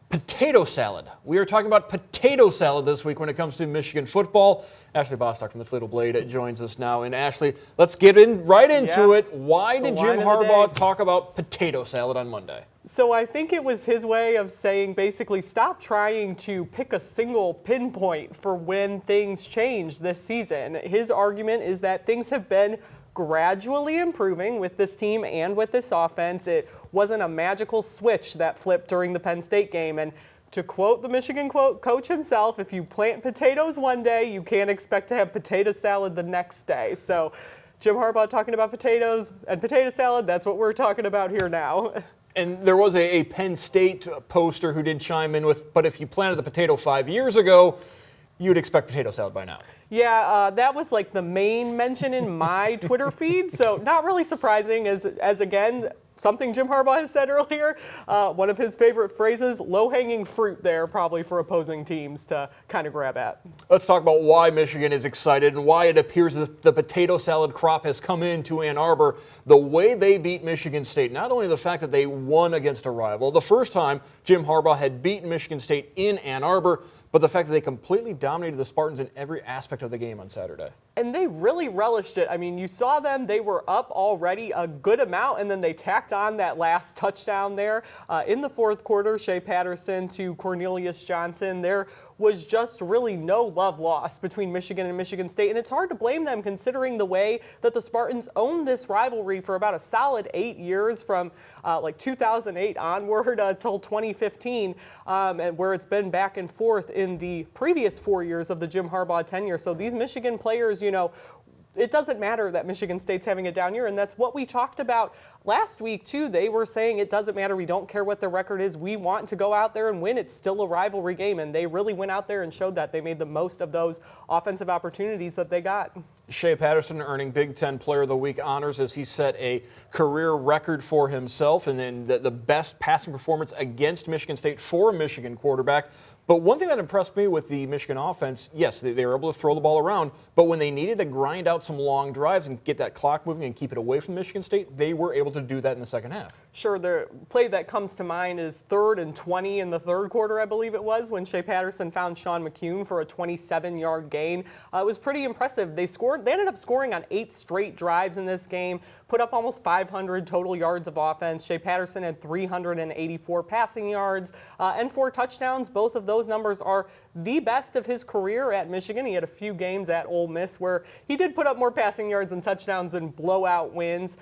Potato salad. We are talking about potato salad this week when it comes to Michigan football. Ashley Bastock from the Toledo Blade joins us now. And Ashley, let's get right into it. Why did Jim Harbaugh talk about potato salad on Monday? So I think it was his way of saying basically stop trying to pick a single pinpoint for when things change this season. His argument is that things have been gradually improving with this team and with this offense. It wasn't a magical switch that flipped during the Penn State game. And to quote the Michigan coach himself, if you plant potatoes one day, you can't expect to have potato salad the next day. So Jim Harbaugh talking about potatoes and potato salad, that's what we're talking about here now. And there was a Penn State poster who did chime in with, but if you planted the potato 5 years ago, you'd expect potato salad by now. Yeah, that was like the main mention in my Twitter feed, so not really surprising as again, something Jim Harbaugh has said earlier, one of his favorite phrases, low-hanging fruit there probably for opposing teams to kind of grab at. Let's talk about why Michigan is excited and why it appears that the potato salad crop has come into Ann Arbor. The way they beat Michigan State, not only the fact that they won against a rival, the first time Jim Harbaugh had beaten Michigan State in Ann Arbor, but the fact that they completely dominated the Spartans in every aspect of the game on Saturday. And they really relished it. I mean, you saw them, they were up already a good amount, and then they tacked on that last touchdown there. In the fourth quarter, Shea Patterson to Cornelius Johnson, there was just really no love lost between Michigan and Michigan State. And it's hard to blame them considering the way that the Spartans owned this rivalry for about a solid 8 years from like 2008 onward until 2015, and where it's been back and forth in the previous 4 years of the Jim Harbaugh tenure. So these Michigan players, you know, it doesn't matter that Michigan State's having a down year, and that's what we talked about last week, too. They were saying it doesn't matter. We don't care what the record is. We want to go out there and win. It's still a rivalry game, and they really went out there and showed that. They made the most of those offensive opportunities that they got. Shea Patterson earning Big Ten Player of the Week honors as he set a career record for himself and then the best passing performance against Michigan State for a Michigan quarterback. But one thing that impressed me with the Michigan offense, yes, they were able to throw the ball around, but when they needed to grind out some long drives and get that clock moving and keep it away from Michigan State, they were able to do that in the second half. Sure, the play that comes to mind is 3rd and 20 in the third quarter, I believe it was, when Shea Patterson found Sean McCune for a 27-yard gain. It was pretty impressive. They ended up scoring on 8 straight drives in this game, put up almost 500 total yards of offense. Shea Patterson had 384 passing yards and 4 touchdowns. Both of those numbers are the best of his career at Michigan. He had a few games at Ole Miss where he did put up more passing yards and touchdowns and blowout wins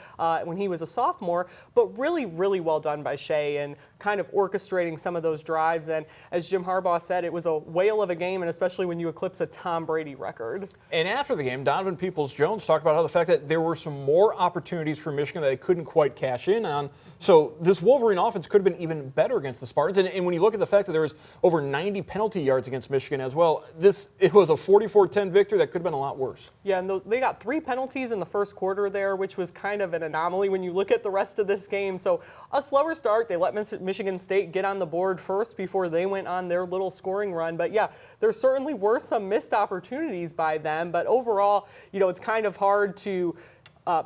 when he was a sophomore, but really well done by Shea and kind of orchestrating some of those drives. And as Jim Harbaugh said, it was a whale of a game, and especially when you eclipse a Tom Brady record. And after the game, Donovan Peoples-Jones talked about how the fact that there were some more opportunities for Michigan that they couldn't quite cash in on. So this Wolverine offense could have been even better against the Spartans. And when you look at the fact that there was over 90 penalty yards against Michigan as well, it was a 44-10 victory that could have been a lot worse. Yeah, and they got 3 penalties in the first quarter there, which was kind of an anomaly when you look at the rest of this game. So a slower start. They let Michigan State get on the board first before they went on their little scoring run. But yeah, there certainly were some missed opportunities by them. But overall, you know, it's kind of hard to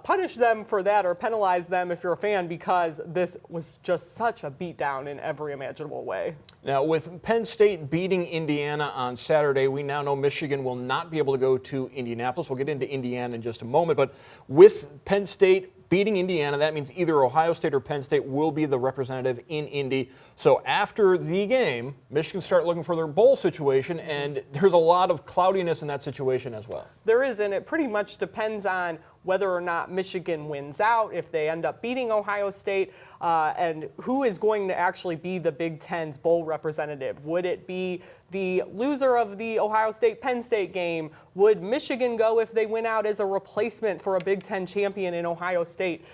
punish them for that or penalize them if you're a fan, because this was just such a beatdown in every imaginable way. Now, with Penn State beating Indiana on Saturday, we now know Michigan will not be able to go to Indianapolis. We'll get into Indiana in just a moment. But with Penn State beating Indiana, that means either Ohio State or Penn State will be the representative in Indy. So after the game, Michigan start looking for their bowl situation, and there's a lot of cloudiness in that situation as well. There is, and it pretty much depends on whether or not Michigan wins out, if they end up beating Ohio State, and who is going to actually be the Big Ten's bowl representative. Would it be the loser of the Ohio State-Penn State game? Would Michigan go if they win out as a replacement for a Big Ten champion in Ohio State?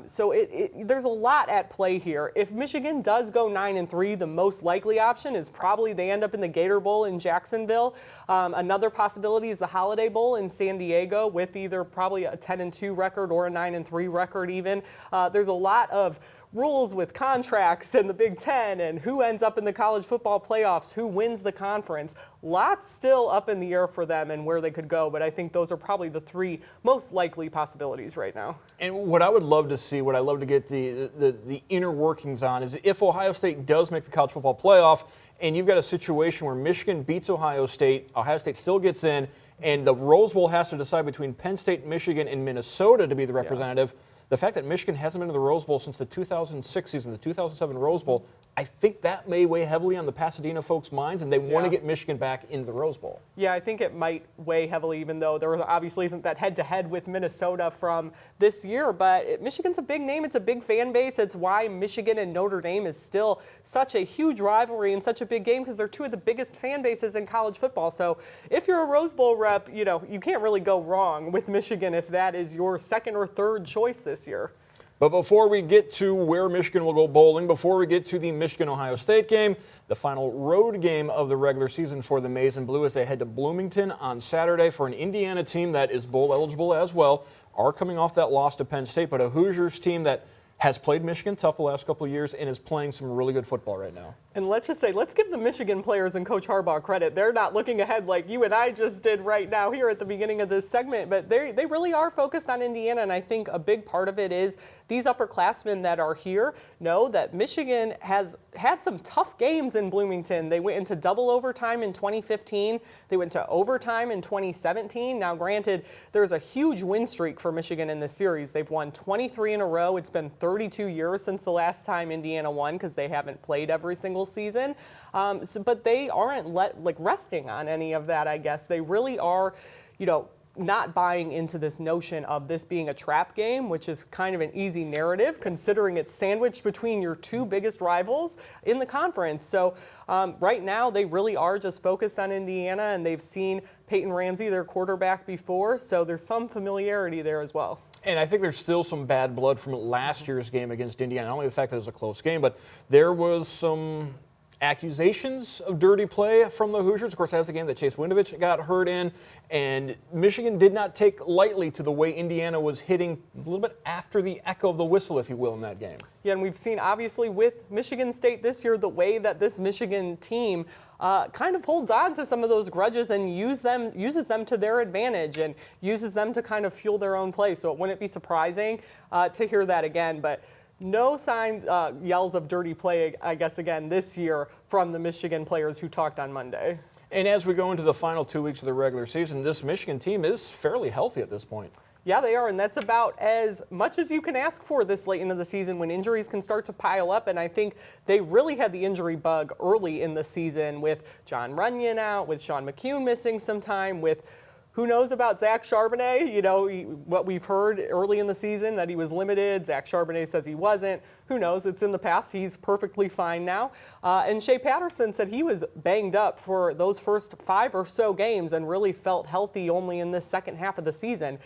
So there's a lot at play here. If Michigan does go 9-3, the most likely option is probably they end up in the Gator Bowl in Jacksonville. Another possibility is the Holiday Bowl in San Diego with either probably a 10-2 record or a 9-3 record even. There's a lot of rules with contracts and the Big Ten and who ends up in the college football playoffs, who wins the conference. Lots still up in the air for them and where they could go, but I think those are probably the three most likely possibilities right now. And what I would love to see, what I'd love to get the inner workings on, is if Ohio State does make the college football playoff and you've got a situation where Michigan beats Ohio State still gets in, and the Rose Bowl has to decide between Penn State, Michigan, and Minnesota to be the representative. Yeah. The fact that Michigan hasn't been to the Rose Bowl since the 2006 season, the 2007 Rose Bowl, I think that may weigh heavily on the Pasadena folks' minds, and they want to get Michigan back into the Rose Bowl. Yeah, I think it might weigh heavily, even though there obviously isn't that head-to-head with Minnesota from this year. But Michigan's a big name. It's a big fan base. It's why Michigan and Notre Dame is still such a huge rivalry and such a big game, because they're two of the biggest fan bases in college football. So if you're a Rose Bowl rep, you can't really go wrong with Michigan if that is your second or third choice this year. But before we get to where Michigan will go bowling, before we get to the Michigan-Ohio State game, the final road game of the regular season for the Maize and Blue as they head to Bloomington on Saturday for an Indiana team that is bowl eligible as well, are coming off that loss to Penn State, but a Hoosiers team that has played Michigan tough the last couple of years and is playing some really good football right now. And let's just say, let's give the Michigan players and Coach Harbaugh credit. They're not looking ahead like you and I just did right now here at the beginning of this segment, but they really are focused on Indiana, and I think a big part of it is these upperclassmen that are here know that Michigan has had some tough games in Bloomington. They went into double overtime in 2015. They went to overtime in 2017. Now, granted, there's a huge win streak for Michigan in this series. They've won 23 in a row. It's been 32 years since the last time Indiana won because they haven't played every single season. But they aren't resting on any of that, I guess. They really are, not buying into this notion of this being a trap game, which is kind of an easy narrative considering it's sandwiched between your two biggest rivals in the conference. So right now they really are just focused on Indiana, and they've seen Peyton Ramsey, their quarterback, before, so there's some familiarity there as well. And I think there's still some bad blood from last year's game against Indiana. Not only the fact that it was a close game, but there was some accusations of dirty play from the Hoosiers. Of course, that was the game that Chase Winovich got hurt in, and Michigan did not take lightly to the way Indiana was hitting a little bit after the echo of the whistle, if you will, in that game. Yeah, and we've seen, obviously, with Michigan State this year, the way that this Michigan team kind of holds on to some of those grudges and uses them to their advantage and uses them to kind of fuel their own play. So it wouldn't be surprising to hear that again. But no signs, yells of dirty play, I guess, again this year from the Michigan players who talked on Monday. And as we go into the final 2 weeks of the regular season, this Michigan team is fairly healthy at this point. Yeah, they are, and that's about as much as you can ask for this late into the season when injuries can start to pile up. And I think they really had the injury bug early in the season with John Runyon out, with Sean McCune missing some time, with who knows about Zach Charbonnet? What we've heard early in the season, that he was limited. Zach Charbonnet says he wasn't. Who knows? It's in the past. He's perfectly fine now. And Shea Patterson said he was banged up for those first 5 or so games and really felt healthy only in the second half of the season.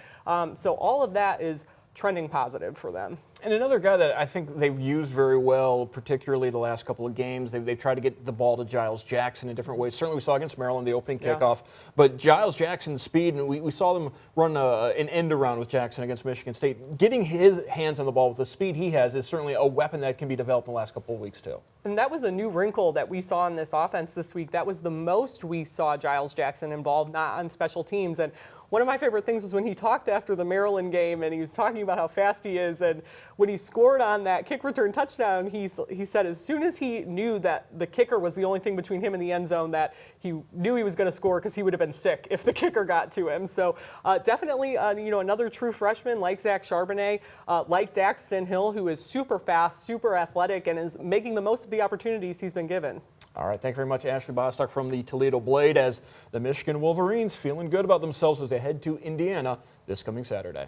So all of that is trending positive for them. And another guy that I think they've used very well, particularly the last couple of games, they've tried to get the ball to Giles Jackson in different ways. Certainly we saw against Maryland the opening kickoff, but Giles Jackson's speed, and we saw them run an end around with Jackson against Michigan State. Getting his hands on the ball with the speed he has is certainly a weapon that can be developed in the last couple of weeks too. And that was a new wrinkle that we saw in this offense this week. That was the most we saw Giles Jackson involved, not on special teams. And one of my favorite things was when he talked after the Maryland game, and he was talking about how fast he is. And when he scored on that kick return touchdown, he said as soon as he knew that the kicker was the only thing between him and the end zone, that he knew he was going to score because he would have been sick if the kicker got to him. So definitely, another true freshman like Zach Charbonnet, like Daxton Hill, who is super fast, super athletic, and is making the most of the opportunities he's been given. All right, thank you very much, Ashley Bastock from the Toledo Blade, as the Michigan Wolverines feeling good about themselves as they head to Indiana this coming Saturday.